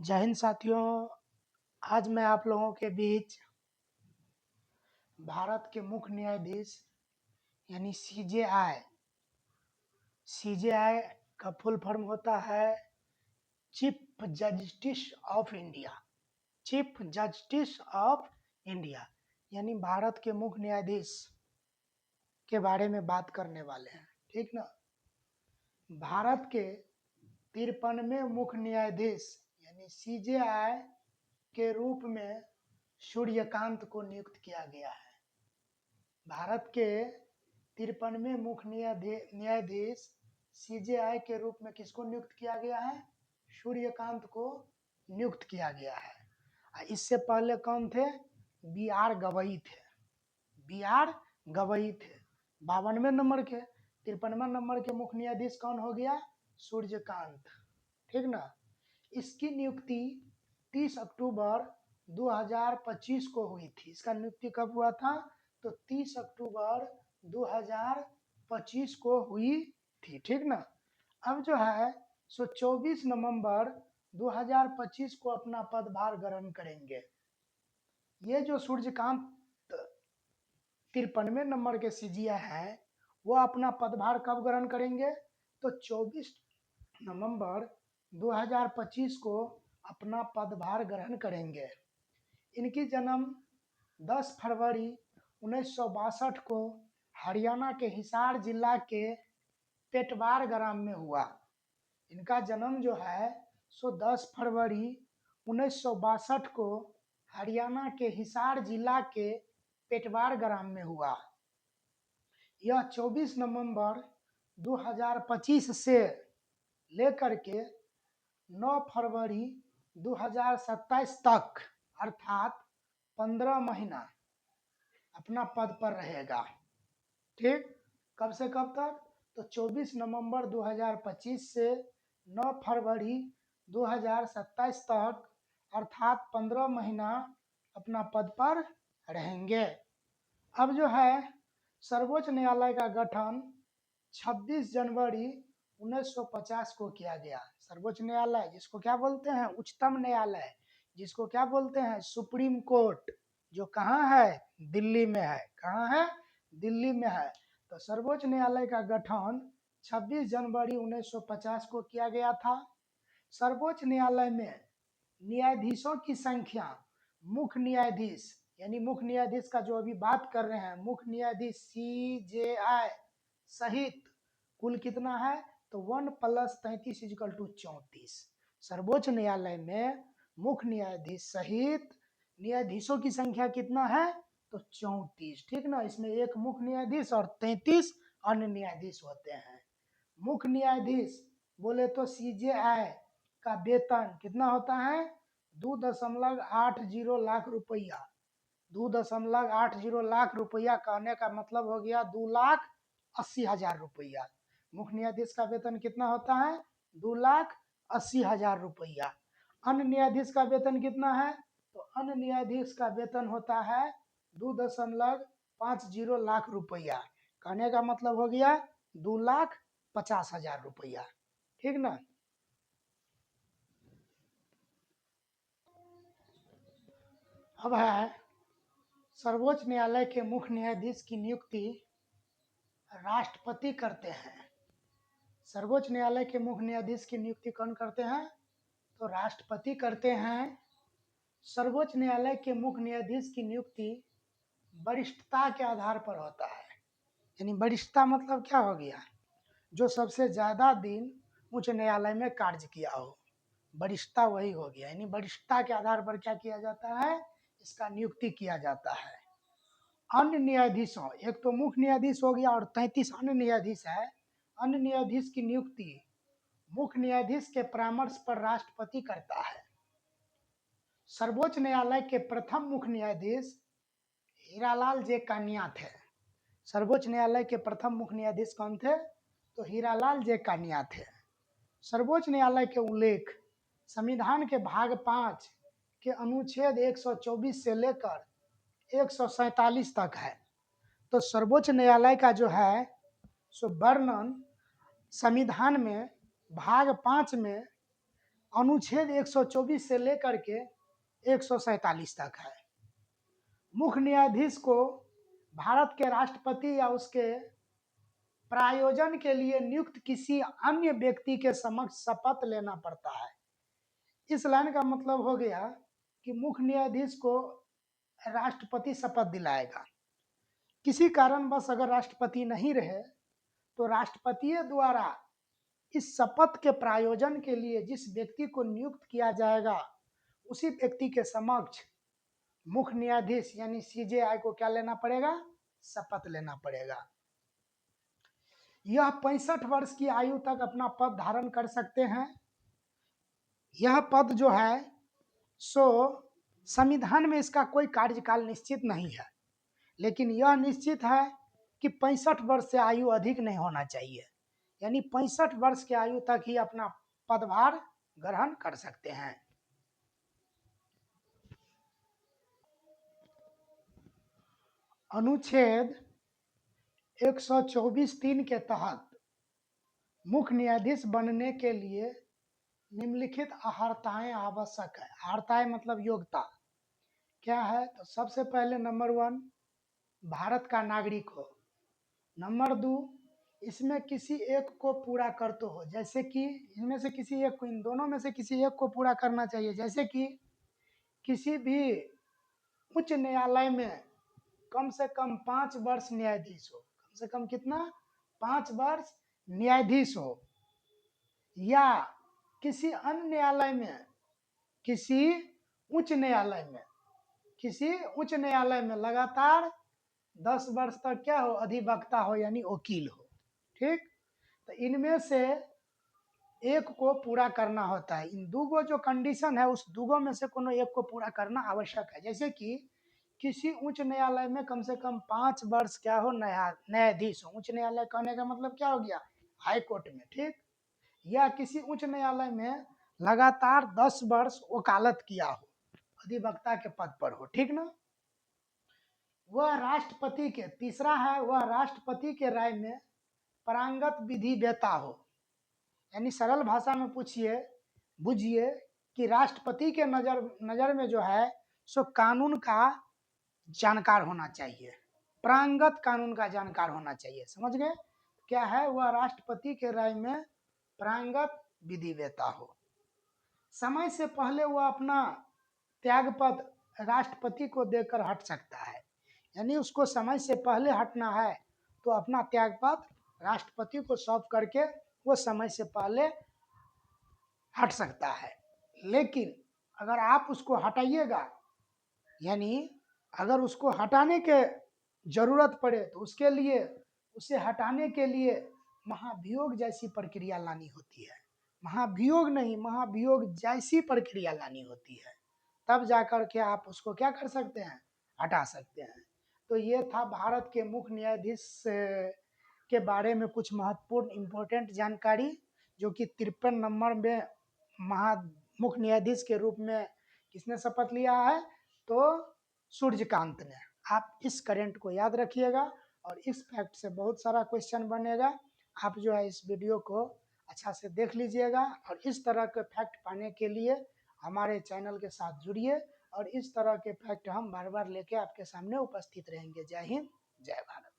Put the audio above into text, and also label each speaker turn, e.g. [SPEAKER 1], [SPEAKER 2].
[SPEAKER 1] जय हिंद साथियों। आज मैं आप लोगों के बीच भारत के मुख्य न्यायाधीश यानी सीजेआई का फुल फॉर्म होता है chief justice of India. Chief justice of India यानी भारत के मुख्य न्यायाधीश के बारे में बात करने वाले हैं, ठीक ना। भारत के 53वें मुख्य न्यायाधीश यानी सीजेआई के रूप में सूर्यकांत को नियुक्त किया गया है। भारत के 53वें मुख्य न्यायाधीश सीजेआई के रूप में किसको नियुक्त किया गया है? सूर्यकांत को नियुक्त किया गया है। इससे पहले कौन थे? B.R. गवई थे। B.R. गवई थे 52वें नंबर के। 53वें नंबर के मुख्य न्यायाधीश कौन हो गया? सूर्यकांत, ठीक ना। इसकी नियुक्ति 30 अक्टूबर 2025 को हुई थी। इसका नियुक्ति कब हुआ था? तो 30 अक्टूबर 2025 को हुई थी, ठीक ना। अब जो है 24 नवंबर 2025 को अपना पदभार ग्रहण करेंगे। ये जो सूर्यकांत 53वें नंबर के सीजीआई हैं, वो अपना पदभार कब ग्रहण करेंगे? तो 24 नवंबर 2025 को अपना पदभार ग्रहण करेंगे। इनकी जन्म 10 फरवरी 1962 को हरियाणा के हिसार जिला के पेटवार ग्राम में हुआ। इनका जन्म जो है 10 फरवरी 1962 को हरियाणा के हिसार जिला के पेटवार ग्राम में हुआ। यह 24 नवंबर 2025 से लेकर के 9 फरवरी 2027 तक अर्थात 15 महीना अपना पद पर रहेगा, ठीक। कब से कब तक? तो 24 नवंबर 2025 से 9 फरवरी 2027 तक अर्थात 15 महीना अपना पद पर रहेंगे। अब जो है सर्वोच्च न्यायालय का गठन 26 जनवरी 1950 को किया गया। सर्वोच्च न्यायालय जिसको क्या बोलते हैं? उच्चतम न्यायालय, जिसको क्या बोलते हैं? सुप्रीम कोर्ट, जो कहाँ है? दिल्ली में है। कहाँ है? दिल्ली में है। तो सर्वोच्च न्यायालय का गठन 26 जनवरी 1950 को किया गया था। सर्वोच्च न्यायालय में न्यायाधीशों की संख्या, मुख्य न्यायाधीश यानी मुख्य न्यायाधीश का जो अभी बात कर रहे हैं, मुख्य न्यायाधीश सीजेआई सहित कुल कितना है? तो 1 + 33 = 34। सर्वोच्च न्यायालय में मुख्य न्यायाधीश सहित न्यायाधीशों की संख्या कितना है? तो 34, ठीक ना। इसमें एक मुख्य न्यायाधीश और 33 अन्य न्यायाधीश होते हैं। मुख्य न्यायाधीश बोले तो सीजेआई का वेतन कितना होता है? 2.80 लाख रुपया। 2.80 लाख रुपया कहने का मतलब हो गया 2,80,000 रुपया। मुख्य न्यायाधीश का वेतन कितना होता है? 2,80,000 रुपया। अन्य न्यायाधीश का वेतन कितना है? तो अन्य न्यायाधीश का वेतन होता है 2.50 लाख रुपया। कहने का मतलब हो गया 2,50,000 रुपया, ठीक ना। अब है सर्वोच्च न्यायालय के मुख्य न्यायाधीश की नियुक्ति राष्ट्रपति करते हैं। सर्वोच्च न्यायालय के मुख्य न्यायाधीश की नियुक्ति कौन करते हैं? तो राष्ट्रपति करते हैं। सर्वोच्च न्यायालय के मुख्य न्यायाधीश की नियुक्ति वरिष्ठता के आधार पर होता है। यानी वरिष्ठता मतलब क्या हो गया? जो सबसे ज्यादा दिन उच्च न्यायालय में कार्य किया हो, वरिष्ठता वही हो गया। यानी वरिष्ठता के आधार पर क्या किया जाता है? इसका नियुक्ति किया जाता है। अन्य न्यायाधीशों, एक तो मुख्य न्यायाधीश हो गया और 33 अन्य न्यायाधीश है। अन्य न्यायाधीश की नियुक्ति मुख्य न्यायाधीश के परामर्श पर राष्ट्रपति करता है। सर्वोच्च न्यायालय के प्रथम मुख्य न्यायाधीश हीरालाल जे कानिया थे। सर्वोच्च न्यायालय के प्रथम मुख्य न्यायाधीश कौन थे? तो हीरालाल जे कानिया थे। सर्वोच्च न्यायालय के उल्लेख संविधान के भाग 5 के अनुच्छेद 124 से लेकर 147 तक है। तो सर्वोच्च न्यायालय का जो है सो वर्णन संविधान में भाग 5 में अनुच्छेद 124 से लेकर के 147 तक है। मुख्य न्यायाधीश को भारत के राष्ट्रपति या उसके प्रायोजन के लिए नियुक्त किसी अन्य व्यक्ति के समक्ष शपथ लेना पड़ता है। इस लाइन का मतलब हो गया कि मुख्य न्यायाधीश को राष्ट्रपति शपथ दिलाएगा। किसी कारणवश अगर राष्ट्रपति नहीं रहे तो राष्ट्रपति द्वारा इस शपथ के प्रायोजन के लिए जिस व्यक्ति को नियुक्त किया जाएगा उसी व्यक्ति के समक्ष मुख्य न्यायाधीश यानी सीजेआई को क्या लेना पड़ेगा? शपथ लेना पड़ेगा। यह 65 वर्ष की आयु तक अपना पद धारण कर सकते हैं। यह पद जो है सो संविधान में इसका कोई कार्यकाल निश्चित नहीं है, लेकिन यह निश्चित है कि 65 वर्ष से आयु अधिक नहीं होना चाहिए, यानी 65 वर्ष की आयु तक ही अपना पदभार ग्रहण कर सकते हैं। अनुच्छेद 124(3) के तहत मुख्य न्यायाधीश बनने के लिए निम्नलिखित अहर्ताएं आवश्यक है। अहर्ताएं मतलब योग्यता क्या है? तो सबसे पहले नंबर 1 भारत का नागरिक हो। नंबर 2 इसमें किसी एक को पूरा कर तो हो, जैसे कि इनमें से किसी एक को, इन दोनों में से किसी एक को पूरा करना चाहिए। जैसे कि किसी भी उच्च न्यायालय में कम से कम 5 वर्ष न्यायाधीश हो। कम से कम कितना? 5 वर्ष न्यायाधीश हो। या किसी अन्य न्यायालय में, किसी उच्च न्यायालय में लगातार 10 वर्ष तक क्या हो? अधिवक्ता हो यानी वकील हो। ठीक, तो इनमें से एक को पूरा करना होता है। इन दूगो जो कंडीशन है उस दूगो में से कोनो एक को पूरा करना आवश्यक है। जैसे कि किसी उच्च न्यायालय में कम से कम 5 वर्ष क्या हो? न्यायाधीश हो। उच्च न्यायालय कहने का मतलब क्या हो गया? हाई कोर्ट में। ठीक, या किसी उच्च न्यायालय में लगातार 10 वर्ष वकालत किया हो, अधिवक्ता के पद पर हो। ठीक ना? वह राष्ट्रपति के, तीसरा है वह राष्ट्रपति के राय में पारंगत विधि वेता हो, यानी सरल भाषा में बुझिए कि राष्ट्रपति के नजर में जो है सो कानून का जानकार होना चाहिए, पारंगत कानून का जानकार होना चाहिए। समझ गए? क्या है? वह राष्ट्रपति के राय में पारंगत विधि वेता हो। समय से पहले वह अपना त्यागपत्र राष्ट्रपति को देकर हट सकता है, यानी उसको समय से पहले हटना है तो अपना त्यागपत्र राष्ट्रपति को सौंप करके वो समय से पहले हट सकता है। लेकिन अगर आप उसको हटाइएगा, यानी अगर उसको हटाने के जरूरत पड़े तो उसके लिए, उसे हटाने के लिए महाभियोग जैसी प्रक्रिया लानी होती है। महाभियोग नहीं, महाभियोग जैसी प्रक्रिया लानी होती है, तब जाकर के आप उसको क्या कर सकते हैं? हटा सकते हैं। तो ये था भारत के मुख्य न्यायाधीश के बारे में कुछ महत्वपूर्ण इम्पोर्टेंट जानकारी, जो कि 53 नंबर में मुख्य न्यायाधीश के रूप में किसने शपथ लिया है? तो सूर्यकांत ने। आप इस करेंट को याद रखिएगा और इस फैक्ट से बहुत सारा क्वेश्चन बनेगा। आप जो है इस वीडियो को अच्छा से देख लीजिएगा और इस तरह के फैक्ट पाने के लिए हमारे चैनल के साथ जुड़िए और इस तरह के फैक्ट हम बार बार लेके आपके सामने उपस्थित रहेंगे। जय हिंद, जय भारत।